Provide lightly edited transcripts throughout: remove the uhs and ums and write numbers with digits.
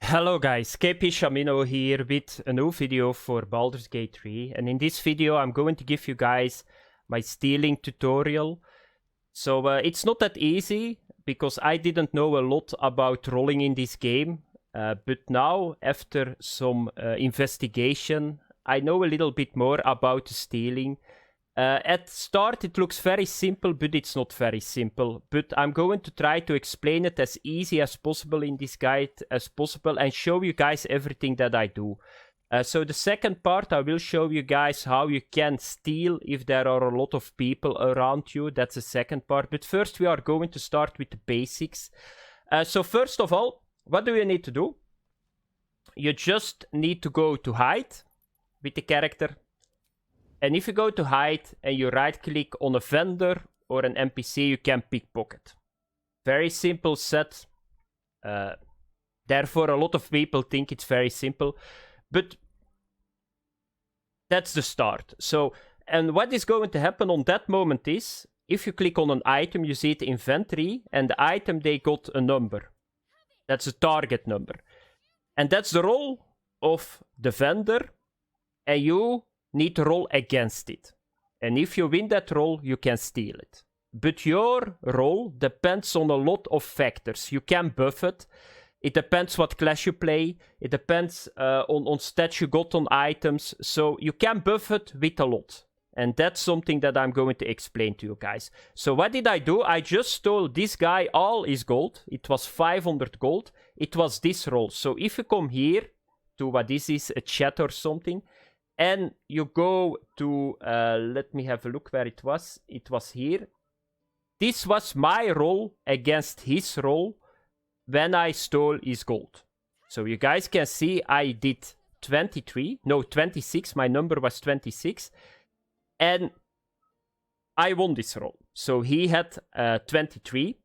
Hello guys, KP Shamino here with a new video for Baldur's Gate 3, and in this video I'm going to give you guys my stealing tutorial. So it's not that easy because I didn't know a lot about rolling in this game, but now after some investigation I know a little bit more about the stealing. At start it looks very simple, but it's not very simple. But I'm going to try to explain it as easy as possible in this guide as possible and show you guys everything that I do. So the second part I will show you guys how you can steal if there are a lot of people around you. That's the second part. But first we are going to start with the basics. So first of all, what do you need to do? You just need to go to hide with the character. And if you go to hide and you right click on a vendor or an NPC, you can pickpocket. Very simple set. Therefore, a lot of people think it's very simple. But that's the start. So, and what is going to happen on that moment is, if you click on an item, you see it inventory, and the item, they got a number. That's a target number. And that's the role of the vendor, and you need to roll against it. And if you win that roll, you can steal it. But your roll depends on a lot of factors. You can buff it. It depends what class you play. It depends on stats you got on items. So you can buff it with a lot. And that's something that I'm going to explain to you guys. So what did I do? I just stole this guy all his gold. It was 500 gold. It was this roll. So if you come here to what this is, a chat or something, and you go to, let me have a look where it was. It was here. This was my roll against his roll when I stole his gold. So you guys can see I did 26. My number was 26. And I won this roll. So he had 23.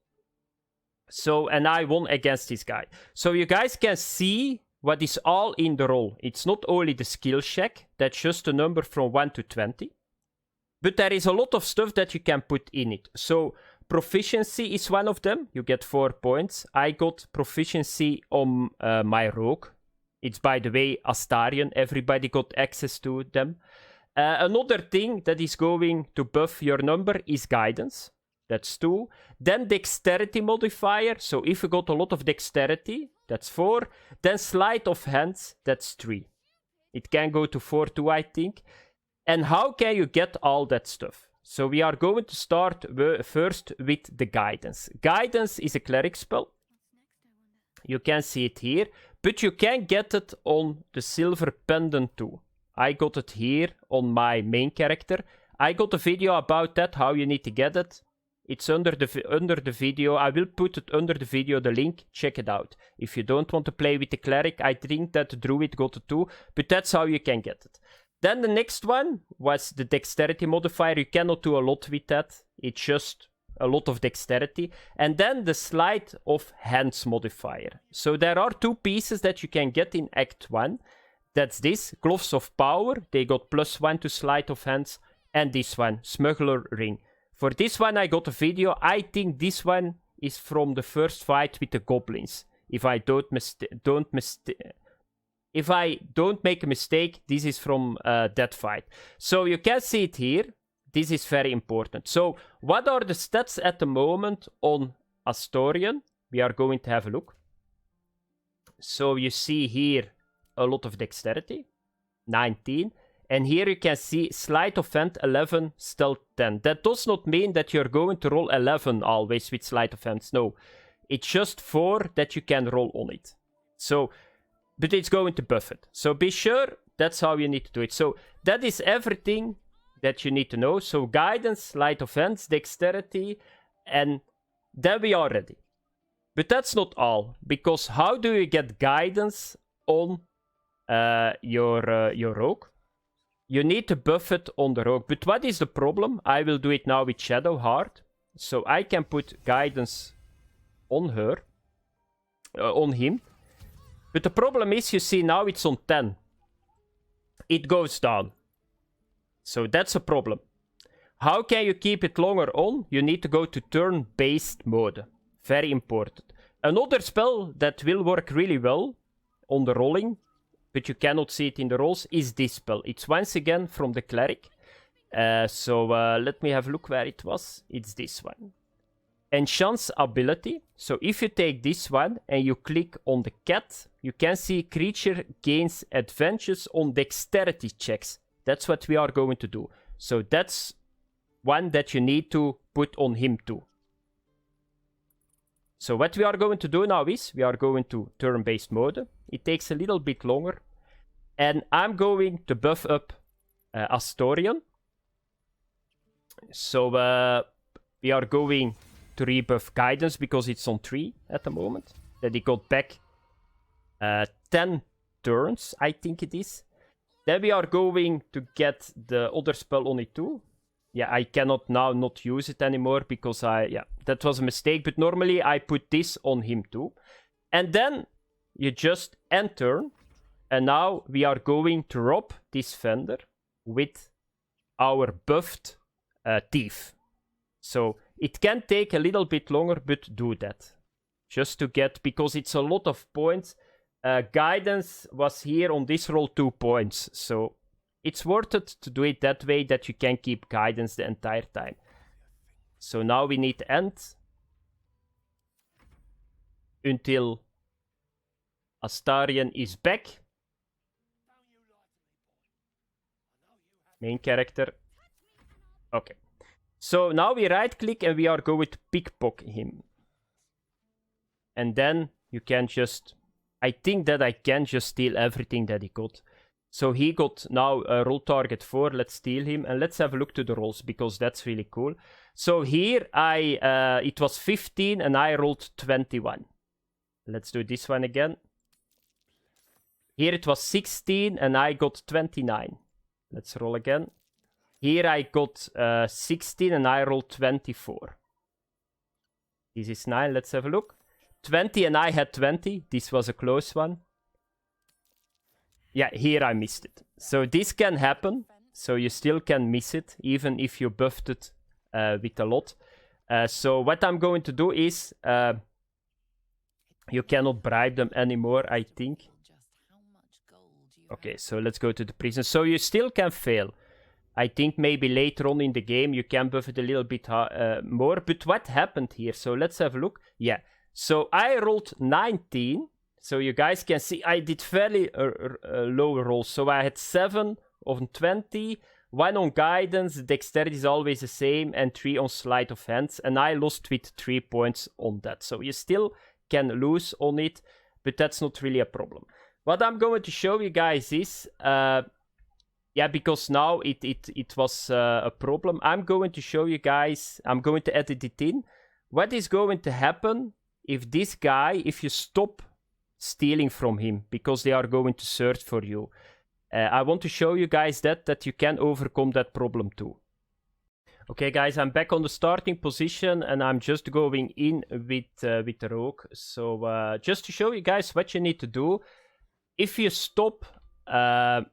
So, and I won against this guy. So you guys can see what is all in the roll. It's not only the skill check, that's just a number from 1 to 20. But there is a lot of stuff that you can put in it. So proficiency is one of them. You get 4 points. I got proficiency on my rogue. It's, by the way, Astarion. Everybody got access to them. Another thing that is going to buff your number is guidance. That's 2. Then dexterity modifier. So if you got a lot of dexterity, that's 4. Then sleight of hands, that's 3. It can go to 4 too, I think. And how can you get all that stuff? So we are going to start first with the guidance. Guidance is a cleric spell. You can see it here. But you can get it on the silver pendant too. I got it here on my main character. I got a video about that, how you need to get it. It's under the video. I will put it under the video, the link. Check it out. If you don't want to play with the cleric, I think that the druid got it too. But that's how you can get it. Then the next one was the dexterity modifier. You cannot do a lot with that. It's just a lot of dexterity. And then the sleight of hands modifier. So there are 2 pieces that you can get in Act 1. That's this, Gloves of Power. They got +1 to sleight of hands. And this one, Smuggler Ring. For this one, I got a video. I think this one is from the first fight with the goblins. If I don't make a mistake, this is from that fight. So you can see it here. This is very important. So what are the stats at the moment on Astarion? We are going to have a look. So you see here a lot of dexterity, 19. And here you can see sleight of hand 11, stealth 10. That does not mean that you're going to roll 11 always with sleight of hands. No, it's just 4 that you can roll on it. So, but it's going to buff it. So be sure that's how you need to do it. So that is everything that you need to know. So guidance, sleight of hands, dexterity, and then we are ready. But that's not all, because how do you get guidance on your rogue? You need to buff it on the rogue. But what is the problem? I will do it now with Shadowheart. So I can put guidance on her. On him. But the problem is, you see now it's on 10. It goes down. So that's a problem. How can you keep it longer on? You need to go to turn-based mode. Very important. Another spell that will work really well on the rolling, but you cannot see it in the rolls, is this spell. It's once again from the cleric. So let me have a look where it was. It's this one. Enchant's ability. So if you take this one and you click on the cat, you can see creature gains advantages on dexterity checks. That's what we are going to do. So that's one that you need to put on him too. So what we are going to do now is we are going to turn-based mode. It takes a little bit longer. And I'm going to buff up Astorion. So we are going to rebuff Guidance because it's on 3 at the moment. Then he got back 10 turns, I think it is. Then we are going to get the other spell on it too. Yeah, I cannot now not use it anymore because that was a mistake. But normally I put this on him too. And then you just end turn. And now we are going to rob this vendor with our buffed thief. So it can take a little bit longer, but do that. Just to get, because it's a lot of points. Guidance was here on this roll 2 points. So it's worth it to do it that way that you can keep Guidance the entire time. So now we need to end until Astarion is back. Main character. Okay. So now we right click and we are going to pickpocket him. And then you can just... I think that I can just steal everything that he got. So he got now a roll target 4. Let's steal him. And let's have a look to the rolls because that's really cool. So here it was 15 and I rolled 21. Let's do this one again. Here it was 16 and I got 29. Let's roll again. Here I got 16 and I rolled 24. This is 9. Let's have a look. 20 and I had 20. This was a close one. Yeah, here I missed it. So this can happen. So you still can miss it, even if you buffed it with a lot. So what I'm going to do is... you cannot bribe them anymore, I think. Okay, so let's go to the prison. So you still can fail. I think maybe later on in the game you can buff it a little bit more. But what happened here? So let's have a look. Yeah, so I rolled 19. So you guys can see I did fairly low rolls. So I had 7 on 20, 1 on guidance, dexterity is always the same, and 3 on sleight of hands. And I lost with 3 points on that. So you still can lose on it, but that's not really a problem. What I'm going to show you guys is... yeah, because now it was a problem. I'm going to show you guys, I'm going to edit it in. What is going to happen if this guy, if you stop stealing from him, because they are going to search for you. I want to show you guys that you can overcome that problem too. Okay guys, I'm back on the starting position and I'm just going in with the rogue. So just to show you guys what you need to do. If you stop...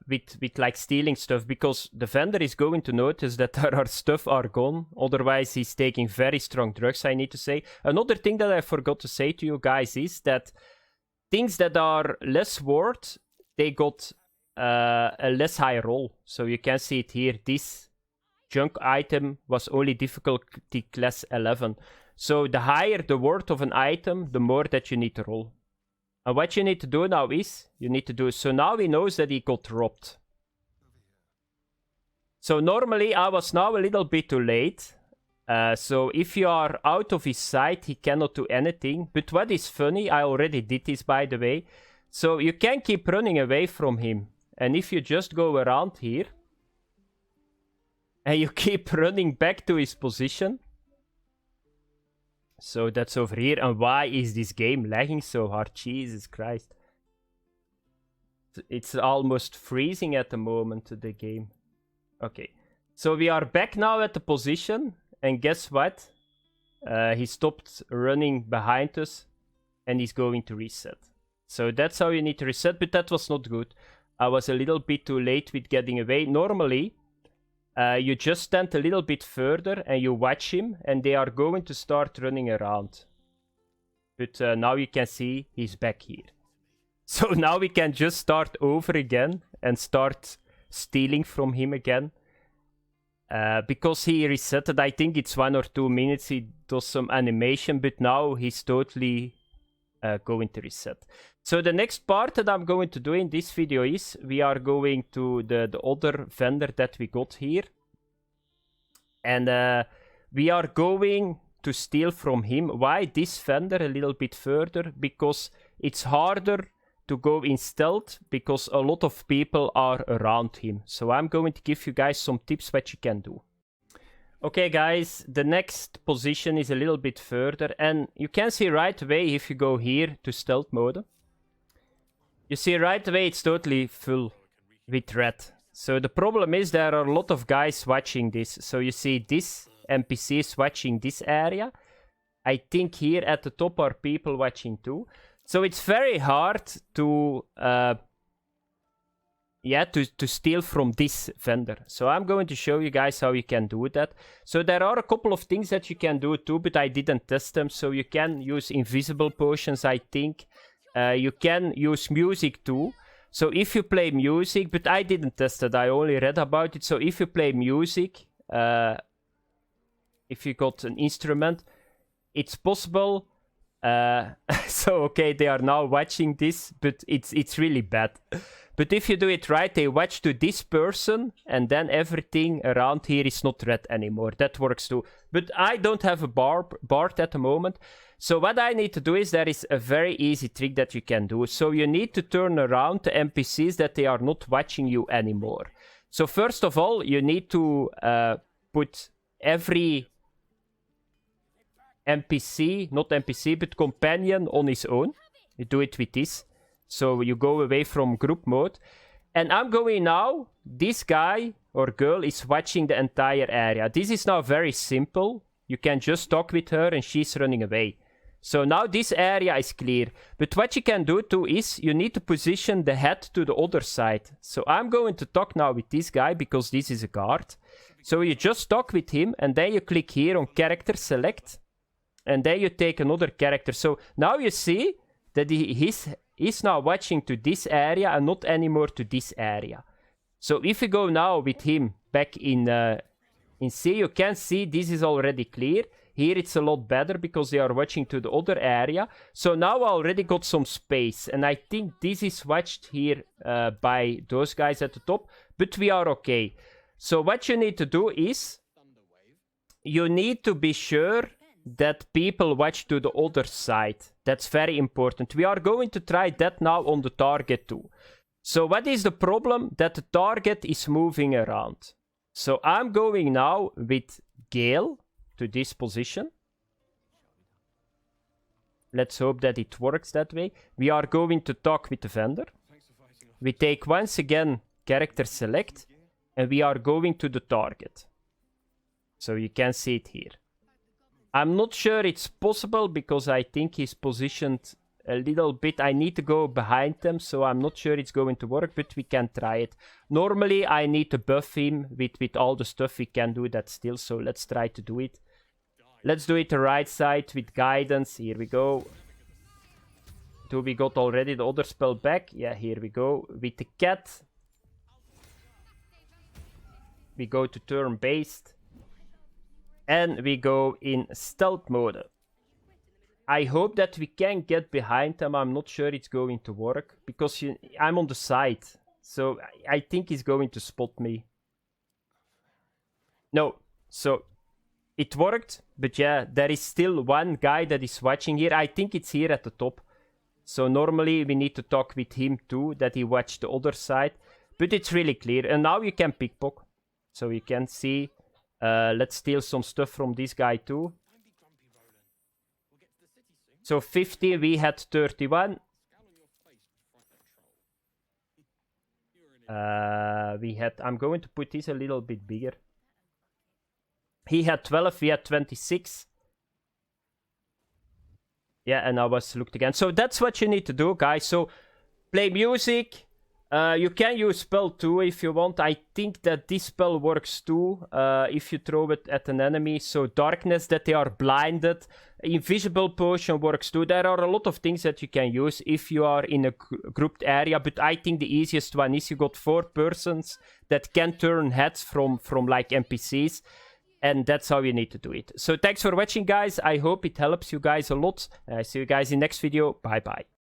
with like stealing stuff, because the vendor is going to notice that our stuff are gone, otherwise he's taking very strong drugs, I need to say. Another thing that I forgot to say to you guys is that things that are less worth, they got a less high roll. So you can see it here, this junk item was only difficulty class 11. So the higher the worth of an item, the more that you need to roll. And what you need to do now is, you need to do, so now he knows that he got robbed. So normally I was now a little bit too late. So if you are out of his sight, he cannot do anything. But what is funny, I already did this by the way. So you can keep running away from him. And if you just go around here, and you keep running back to his position. So that's over here. And why is this game lagging so hard? Jesus Christ. It's almost freezing at the moment, the game. Okay. So we are back now at the position. And guess what? He stopped running behind us. And he's going to reset. So that's how you need to reset. But that was not good. I was a little bit too late with getting away. Normally... you just stand a little bit further and you watch him and they are going to start running around. But now you can see he's back here. So now we can just start over again and start stealing from him again. Because he resetted, I think it's 1 or 2 minutes, he does some animation, but now he's totally going to reset. So the next part that I'm going to do in this video is, we are going to the other vendor that we got here. And we are going to steal from him. Why this vendor a little bit further? Because it's harder to go in stealth, because a lot of people are around him. So I'm going to give you guys some tips what you can do. Okay guys, the next position is a little bit further, and you can see right away if you go here to stealth mode. You see right away it's totally full with red. So the problem is there are a lot of guys watching this. So you see this NPC is watching this area. I think here at the top are people watching too. So it's very hard to steal from this vendor. So I'm going to show you guys how you can do that. So there are a couple of things that you can do too, but I didn't test them. So you can use invisible potions, I think. You can use music too. So if you play music, but I didn't test it, I only read about it. So if you play music, if you got an instrument, it's possible. So okay, they are now watching this, but it's really bad. But if you do it right, they watch to this person, and then everything around here is not red anymore. That works too. But I don't have a bard at the moment. So what I need to do is, there is a very easy trick that you can do. So you need to turn around the NPCs that they are not watching you anymore. So first of all, you need to put every NPC, not NPC, but companion on his own. You do it with this. So you go away from group mode. And I'm going now, this guy or girl is watching the entire area. This is now very simple. You can just talk with her and she's running away. So now this area is clear. But what you can do too is, you need to position the head to the other side. So I'm going to talk now with this guy, because this is a guard. So you just talk with him, and then you click here on character select. And then you take another character. So now you see that he's now watching to this area and not anymore to this area. So if you go now with him back in C, you can see this is already clear. Here it's a lot better because they are watching to the other area. So now I already got some space. And I think this is watched here by those guys at the top. But we are okay. So what you need to do is, you need to be sure that people watch to the other side. That's very important. We are going to try that now on the target too. So what is the problem? That the target is moving around. So I'm going now with Gale to this position. Let's hope that it works that way. We are going to talk with the vendor. We take once again character select, and we are going to the target. So you can see it here. I'm not sure it's possible because I think he's positioned a little bit. I need to go behind them, so I'm not sure it's going to work, but we can try it. Normally, I need to buff him with all the stuff. We can do that still, so let's try to do it. Let's do it the right side with guidance. Here we go. Do we got already the other spell back? Yeah, here we go. With the cat, we go to turn-based. And we go in stealth mode. I hope that we can get behind them. I'm not sure it's going to work, because I'm on the side. So I think he's going to spot me. No, so it worked. But yeah, there is still one guy that is watching here. I think it's here at the top. So normally we need to talk with him too, that he watched the other side. But it's really clear. And now you can pickpocket. So you can see... let's steal some stuff from this guy too. So 50, we had 31. I'm going to put this a little bit bigger. He had 12, we had 26. Yeah, and I was looked again. So that's what you need to do, guys. So play music. You can use spell too if you want. I think that this spell works too if you throw it at an enemy. So darkness, that they are blinded. Invisible potion works too. There are a lot of things that you can use if you are in a grouped area. But I think the easiest one is you got 4 persons that can turn heads from like NPCs. And that's how you need to do it. So thanks for watching, guys. I hope it helps you guys a lot. I see you guys in the next video. Bye bye.